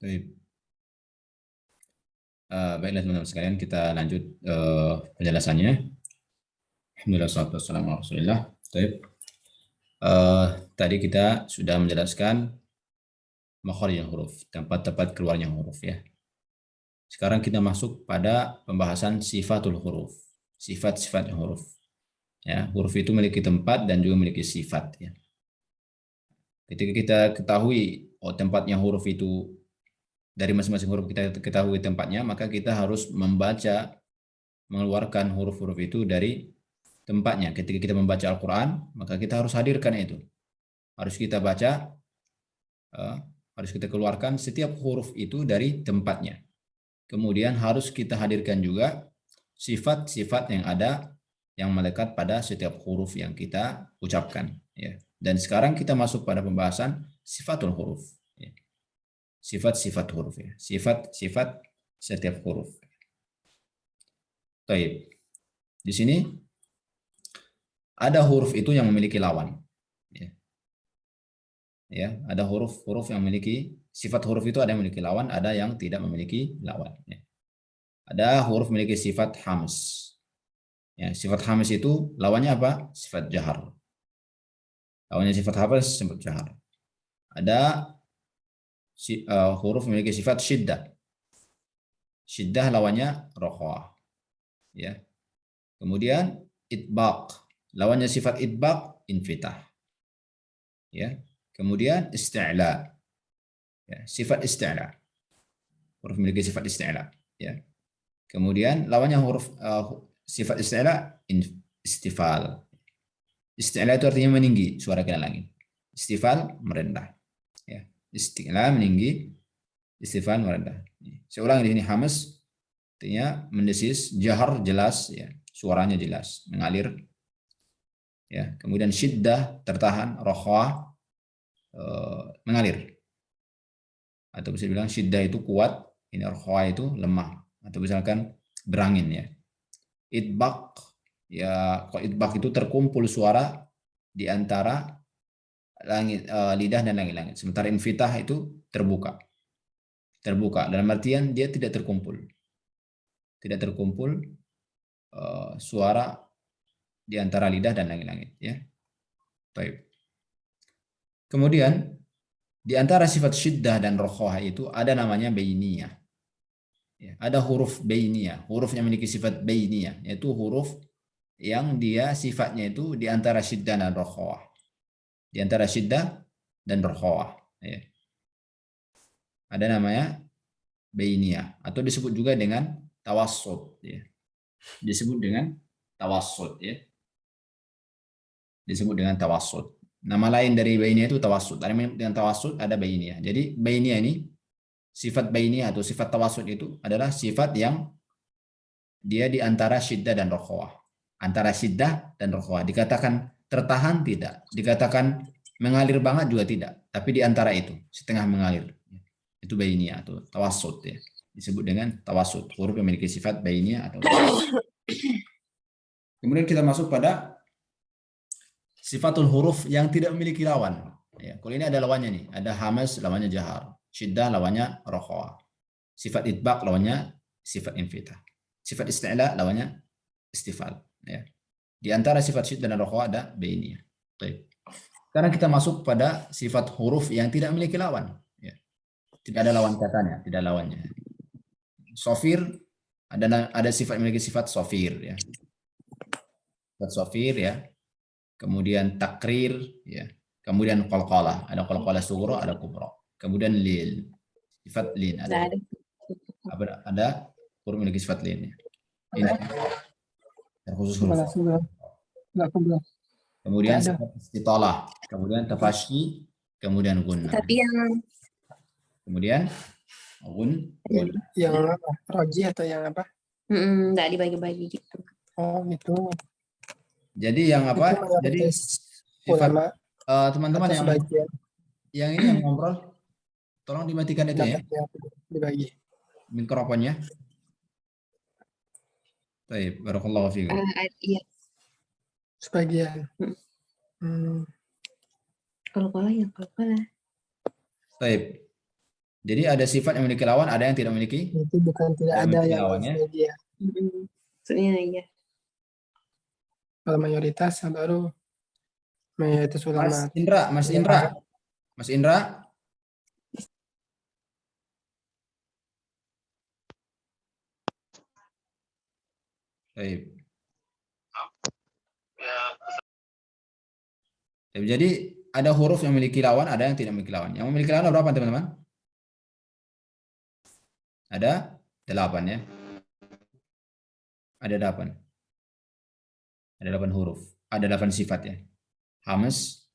Baik. Baiklah teman-teman sekalian, kita lanjut penjelasannya. Alhamdulillah, salatu wassalamu ala Rasulillah. Baik. Tadi kita sudah menjelaskan makharijul huruf, tempat-tempat keluarnya huruf ya. Sekarang kita masuk pada pembahasan sifatul huruf, sifat-sifat huruf. Ya, huruf itu memiliki tempat dan juga memiliki sifat ya. Ketika kita ketahui tempatnya huruf itu, dari masing-masing huruf kita ketahui tempatnya, maka kita harus membaca, mengeluarkan huruf-huruf itu dari tempatnya. Ketika kita membaca Al-Quran, maka kita harus hadirkan itu. Harus kita baca, harus kita keluarkan setiap huruf itu dari tempatnya. Kemudian harus kita hadirkan juga sifat-sifat yang ada yang melekat pada setiap huruf yang kita ucapkan. Ya. Dan sekarang kita masuk pada pembahasan sifatul huruf. Ya. Sifat-sifat huruf. Ya. Sifat-sifat setiap huruf. Baik. Di sini ada huruf itu yang memiliki lawan. Ya, ada huruf-huruf yang memiliki sifat huruf itu, ada yang memiliki lawan, ada yang tidak memiliki lawan. Ya. Ada huruf memiliki sifat hams. Ya, sifat hams itu lawannya apa? Sifat jahar. Lawannya sifat hams sifat jahar. Ada huruf memiliki sifat syiddah. Syiddah lawannya rokhawah. Ya. Kemudian itbaq. Lawannya sifat itbaq infitah. Ya. Kemudian isti'la. Ya, sifat isti'la. Huruf memiliki sifat isti'la. Ya. Kemudian lawannya huruf sifat isti'la istifal. Isti'la itu artinya meninggi, suara ke langit. Istifal merendah. Ya. Isti'la meninggi, istifal merendah. Saya ulangi di sini, hamas artinya mendesis, jahar jelas, ya, suaranya jelas, mengalir. Ya. Kemudian syiddah tertahan, rokhwah mengalir. Atau bisa bilang syiddah itu kuat, ini rokhwah itu lemah. Atau misalkan berangin ya. Itbaq, ya kalau itbaq itu terkumpul suara di antara langit, lidah dan langit-langit. Sementara infitah itu terbuka. Terbuka dalam artian dia tidak terkumpul. Tidak terkumpul suara di antara lidah dan langit-langit ya. Baik. Kemudian di antara sifat syiddah dan rokhawah itu ada namanya bainiyah. Ya, ada huruf bainiyah, huruf yang memiliki sifat bainiyah, yaitu huruf yang dia sifatnya itu di antara syiddah dan rokhawah. Di antara syiddah dan rokhawah. Ya. Ada namanya bainiyah atau disebut juga dengan tawassut. Ya. Disebut dengan tawassut. Ya. Disebut dengan tawassut. Nama lain dari bainiyah itu tawassut. Ada dengan tawassut, ada bainiyah. Jadi bainiyah ini, sifat bainiyah atau sifat tawassut itu adalah sifat yang dia di antara syiddah dan rokhawah. Antara syiddah dan rokhawah. Dikatakan tertahan tidak. Dikatakan mengalir banget juga tidak. Tapi di antara itu, setengah mengalir. Itu bainiyah atau tawassut ya. Disebut dengan tawassut. Huruf yang memiliki sifat bainiyah atau tawassut. Kemudian kita masuk pada sifatul huruf yang tidak memiliki lawan. Ya, kalau ini ada lawannya nih. Ada hamas lawannya jahar. Syiddah lawannya rokhawah. Sifat itbaq lawannya sifat infitah. Sifat isti'la lawannya istifal. Ya. Di antara sifat syiddah dan rokhawah ada bainiyah. Baik. Sekarang kita masuk pada sifat huruf yang tidak memiliki lawan. Ya. Tidak ada lawan katanya, tidak lawannya. Sofir ada sifat memiliki sifat sofir ya. Sifat sofir ya. Kemudian takrir ya. Kemudian qalqalah, ada qalqalah sughra, ada kubra. Kemudian lil. Sifat lin ada huruf memiliki sifat lin ya. Ini terkhusus huruf. Kemudian sifat istitalah, kemudian tafasyi, kemudian gunnah. Tapi yang Kemudian yang apa? Roji atau yang apa? nggak dibagi-bagi gitu. Oh gitu. Jadi yang apa? Jadi sifat teman-teman yang ini yang ngobrol, tolong dimatikan itu ya. Dibagi. Mikrofonnya. Baik, barakallahu fiikum. Iya. Sebagian. Kalau ya. Baik. Jadi ada sifat yang memiliki lawan, ada yang tidak memiliki Itu bukan tidak ada memiliki yang lawannya. dia. Maksudnya ya. Kalau mayoritas baru mayoritas Mas ulama. Indra, Mas Ya. Indra, Mas Indra. Baik. Jadi ada huruf yang memiliki lawan, ada yang tidak memiliki lawan. Yang memiliki lawan berapa teman-teman? Ada 8 ya. Ada 8. Ada 8 huruf. Ada 8 sifat ya. Hamas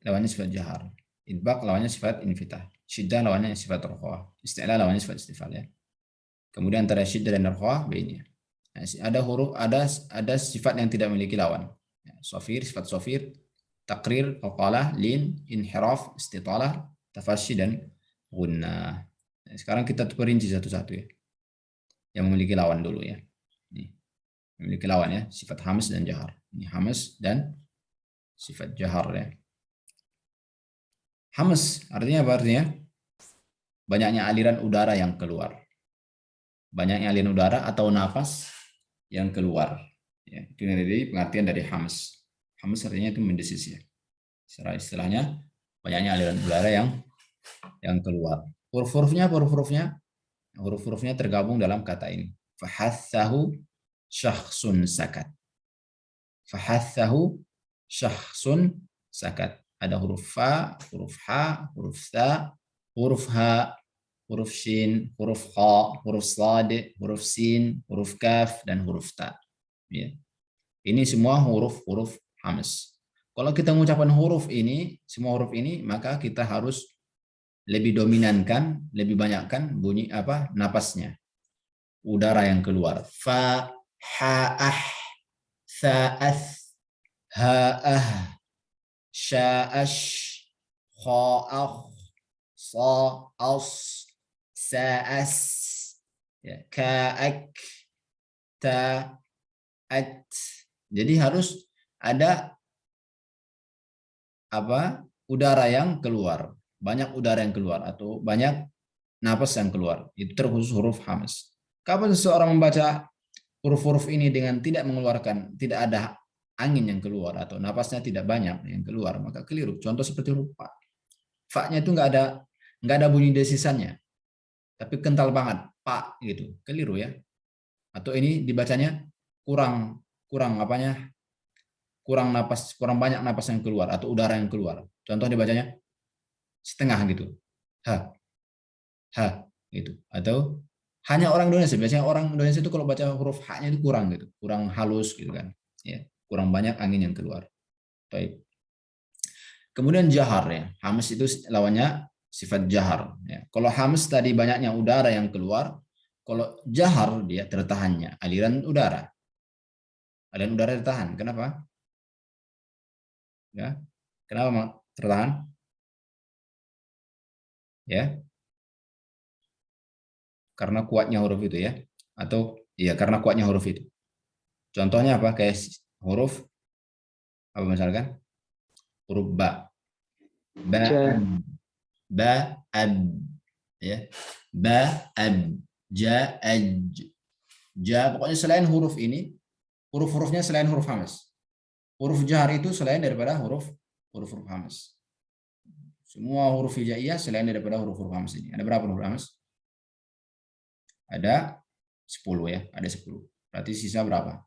lawannya sifat jahar. Idbaq lawannya sifat infitah. Syiddah lawannya sifat rukhuah. Isti'la lawannya sifat istifal ya. Kemudian antara syiddah dan rukhuah bainnya. Nah, ada huruf, ada sifat yang tidak memiliki lawan. Ya, sofir, sifat sofir, takrir, qalqalah, lin, inhiraf, istitalah, tafashi dan gunnah. Nah, sekarang kita perinci satu-satu ya. Yang memiliki lawan dulu ya. Nih, memiliki lawan ya, sifat hamas dan jahar. Ini hamas dan sifat jahar ya. Hamas artinya apa artinya? Banyaknya aliran udara yang keluar. Banyaknya aliran udara atau nafas yang keluar. Ya, itu dari pengertian dari hamas. Hamas artinya itu mendesis ya. Secara istilahnya banyaknya aliran udara yang keluar. Huruf-hurufnya tergabung dalam kata ini. Fahathahu syakhsun sakat. Fahathahu syakhsun sakat. Ada huruf fa, huruf ha, huruf tha, huruf ha, huruf shin, huruf kha, huruf sad, huruf sin, huruf kaf, dan huruf ta. Ya. Ini semua huruf-huruf hamas. Kalau kita mengucapkan huruf ini, semua huruf ini, maka kita harus lebih dominankan, lebih banyakkan bunyi apa? Napasnya. Udara yang keluar. Fa, ha, ah, tha, ath, ha, ah, sha, ash, kha, akh, sa, as, sa, as, ya, ka, ak, ta, at. Jadi harus ada apa? Udara yang keluar. Banyak udara yang keluar atau banyak napas yang keluar. Itu terkhusus huruf hamas. Kapan seseorang membaca huruf-huruf ini dengan tidak mengeluarkan, tidak ada angin yang keluar atau napasnya tidak banyak yang keluar, maka keliru. Contoh seperti huruf fa. Fa-nya itu nggak ada bunyi desisannya, tapi kental banget, pa gitu, keliru ya. Atau ini dibacanya kurang apanya? Kurang napas, kurang banyak napas yang keluar atau udara yang keluar. Contoh dibacanya setengah gitu, ha gitu. Atau hanya orang Indonesia, biasanya orang Indonesia itu kalau baca huruf h-nya itu kurang gitu, kurang halus gitu kan, ya, kurang banyak angin yang keluar. Baik. Kemudian jahar ya, hamas itu lawannya sifat jahar. Ya. Kalau hamas tadi banyaknya udara yang keluar, kalau jahar dia tertahannya aliran udara. Aliran udara tertahan. Kenapa? Ya, kenapa tertahan? Ya, karena kuatnya huruf itu ya, atau ya karena kuatnya huruf itu. Contohnya apa? Kayak huruf apa misalkan? Huruf ba, ab, ya, ab, ja, aj, ja. Pokoknya selain huruf ini, huruf-hurufnya selain huruf hamas. Huruf jahar itu selain daripada huruf hamas. Semua huruf hijaiyah selain daripada huruf hamas ini. Ada berapa huruf hamas? Ada 10 ya, ada 10. Berarti sisa berapa?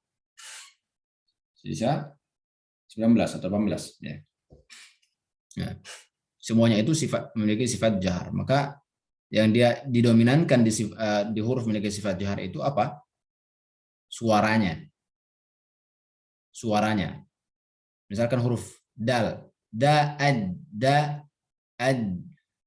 Sisa 19 atau 18 ya. Nah, semuanya itu memiliki sifat jahar. Maka yang dia didominankan di huruf memiliki sifat jahar itu apa? Suaranya. Suaranya. Misalkan huruf dal, da, ad.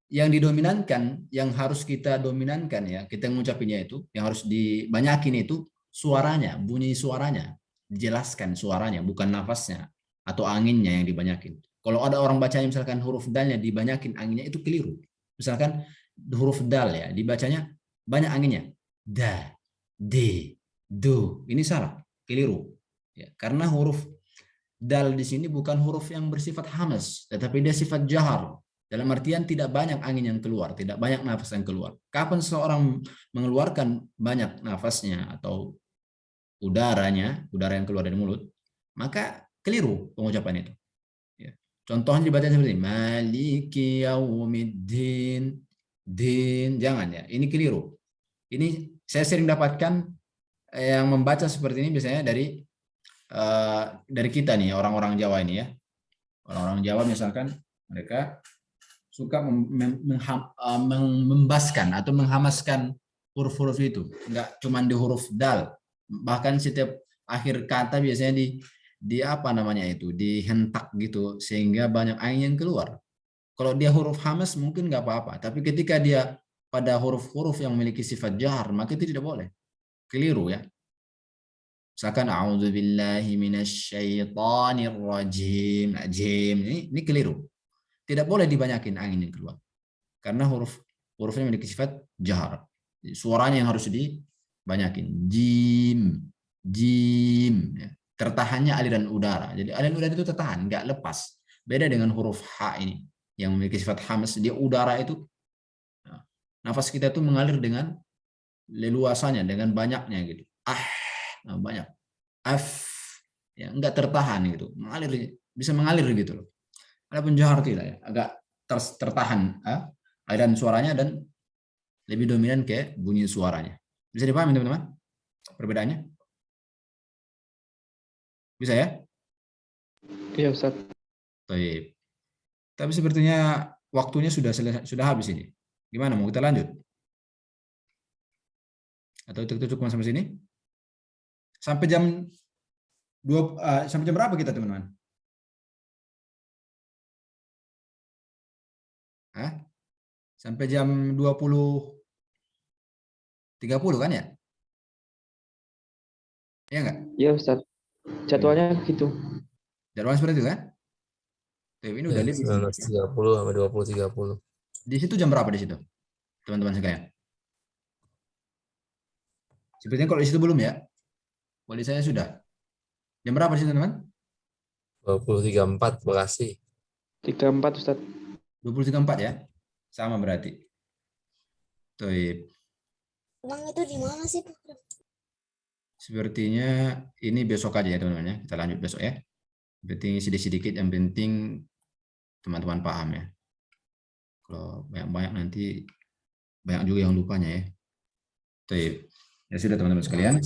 Yang didominankan, yang harus kita dominankan ya, kita mengucapinya itu, yang harus dibanyakin itu suaranya, bunyi suaranya, dijelaskan suaranya, bukan nafasnya atau anginnya yang dibanyakin. Kalau ada orang bacanya misalkan huruf dalnya dibanyakin anginnya, itu keliru. Misalkan huruf dal ya, dibacanya banyak anginnya, da, de, do, ini salah, keliru. Ya, karena huruf dal di sini bukan huruf yang bersifat hamas, tetapi dia sifat jahar. Dalam artian tidak banyak angin yang keluar, tidak banyak nafas yang keluar. Kapan seseorang mengeluarkan banyak nafasnya atau udara yang keluar dari mulut, maka keliru pengucapan itu. Ya. Contohnya dibaca seperti ini, Maliki yaumiddin, din, jangan ya, ini keliru. Ini saya sering dapatkan yang membaca seperti ini biasanya dari kita nih, orang-orang Jawa ini ya. Orang-orang Jawa misalkan mereka suka membaskan atau menghamaskan huruf-huruf itu. Enggak cuma di huruf dal. Bahkan setiap akhir kata biasanya di apa namanya itu, dihentak gitu sehingga banyak angin yang keluar. Kalau dia huruf hamas mungkin nggak apa-apa, tapi ketika dia pada huruf-huruf yang memiliki sifat jahar, maka itu tidak boleh. Keliru ya. Misalkan a'udzubillahi minasyaitonir rajim. Ini keliru. Tidak boleh dibanyakin angin yang keluar. Karena hurufnya memiliki sifat jahar. Suaranya yang harus dibanyakin. Jim, jim. Ya. Tertahannya aliran udara. Jadi aliran udara itu tertahan, nggak lepas. Beda dengan huruf H ini yang memiliki sifat hamas. Dia udara itu, nafas kita itu mengalir dengan leluasannya, dengan banyaknya gitu. Banyak. Ya, nggak tertahan gitu. Bisa mengalir gitu loh. Ada penjahar tidak ya, agak tertahan aliran suaranya dan lebih dominan ke bunyi suaranya. Bisa dipahami teman-teman perbedaannya? Bisa ya? Iya Ustaz. Baik. Tapi sepertinya waktunya sudah habis ini. Gimana, mau kita lanjut? Atau itu cukup sampai sini? Sampai jam sampai jam berapa kita teman-teman? Sampai jam 20.30 kan ya? Iya enggak? Iya Ustaz. Jadwalnya gitu. Jadwalnya seperti itu kan? Ini udah lebih. 19.30 sampai 20.30. Di situ jam berapa di situ? Teman-teman sekalian. Sepertinya kalau di situ belum ya. Kalau di saya sudah. Jam berapa di situ teman-teman? 20.34 Bekasi. 34 Ustaz. 20.34 ya. Sama berarti. Toib. Emang itu di mana sih? Sepertinya ini besok aja ya teman-teman ya. Kita lanjut besok ya. Penting sedikit-sedikit, yang penting teman-teman paham ya. Kalau banyak-banyak nanti banyak juga yang lupanya ya. Toib. Ya sudah teman-teman sekalian.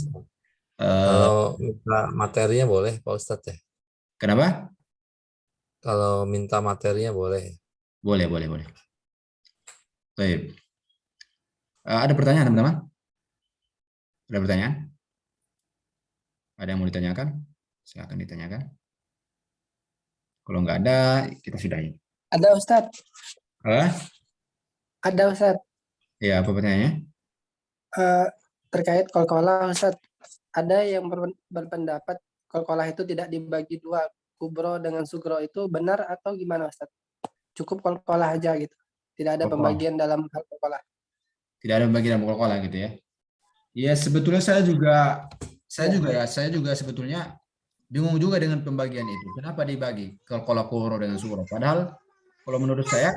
Kalau minta materinya boleh Pak Ustadz ya? Kenapa? Kalau minta materinya boleh. Boleh. Baik. Ada pertanyaan teman-teman? Ada pertanyaan? Ada yang mau ditanyakan? Silakan ditanyakan. Kalau nggak ada, kita sudahi. Ada Ustadz. Ada Ustadz. Ya, apa pertanyaannya? Terkait kol-kolah Ustadz. Ada yang berpendapat kol-kolah itu tidak dibagi dua. Kubro dengan sugro itu benar atau gimana Ustadz? Cukup kol-kolah aja gitu. Tidak ada pembagian dalam hal kol-kolah. Tidak ada pembagian dalam kol-kolah gitu ya. Ya, sebetulnya saya juga sebetulnya bingung juga dengan pembagian itu. Kenapa dibagi kol-kolah kubro dengan sugro? Padahal kalau menurut saya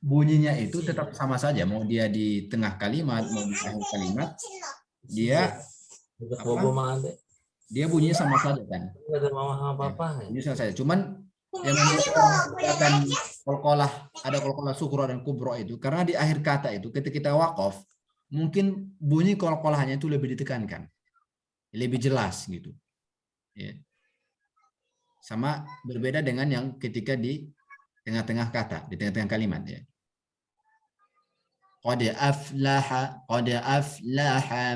bunyinya itu tetap sama saja. Mau dia di tengah kalimat, mau di akhir kalimat, dia bunyinya sama saja kan. Enggak ada mama sama papa. Bunyinya sama saja. Cuman yang membedakan ada kol-kolah sugro dan kubro itu karena di akhir kata itu ketika kita wakaf mungkin bunyi kol-kolahnya itu lebih ditekankan, lebih jelas gitu. Ya. Sama berbeda dengan yang ketika di tengah-tengah kata, di tengah-tengah kalimat ya. Qad aflaha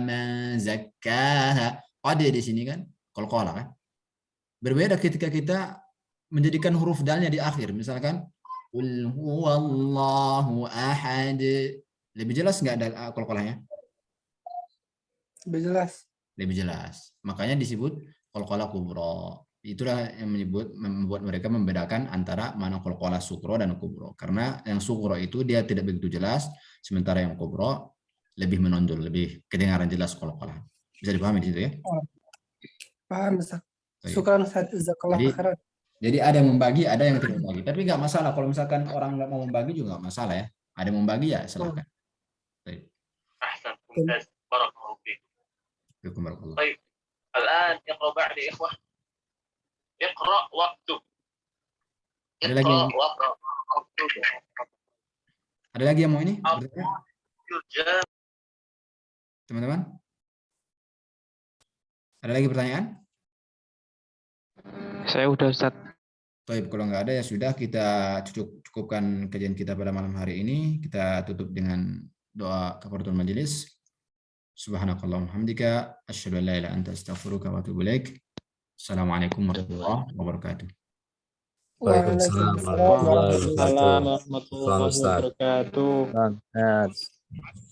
man zakkaha. Qad di sini kan kol-kolah kan. Berbeda ketika kita menjadikan huruf dalnya di akhir, misalkan qul huwallahu ahad. Lebih jelas nggak ada kol-kolahnya? Lebih jelas. Lebih jelas. Makanya disebut kol-kolah kubro. Itulah yang membuat mereka membedakan antara mana kol-kolah sugro dan kubro. Karena yang sugro itu dia tidak begitu jelas, sementara yang kubro lebih menonjol, lebih kedengaran jelas kol-kolah. Bisa dipahami di situ ya? Paham Ustaz. Syukran Ustaz. Jazakallah khairan. Jadi ada yang membagi, ada yang tidak membagi. Tapi nggak masalah kalau misalkan orang nggak mau membagi juga nggak masalah ya. Ada yang membagi ya silakan. Baik. أحسن ممتاز بارك الله فيك. Hukum barakallah. طيب الآن اقرأ بعد يا إخوة. اقرأ واكتب. Ada lagi اقرأ yang, واقرأ واكتب. ada lagi yang mau ini? Bertanya? يجاب. Teman-teman? Ada lagi pertanyaan? Saya udah Ustaz. Baik, kalau nggak ada ya sudah, kita cukupkan kajian kita pada malam hari ini. Kita tutup dengan doa kafaratul majelis. Subhanakallahumma hamdika asyhadu an la ilaha illa anta astaghfiruka wa atubu ilaik. Assalamualaikum warahmatullahi wabarakatuh. Waalaikumsalam warahmatullahi wabarakatuh. Waalaikumsalam warahmatullahi Selamat, Ustaz. wabarakatuh. Ustaz.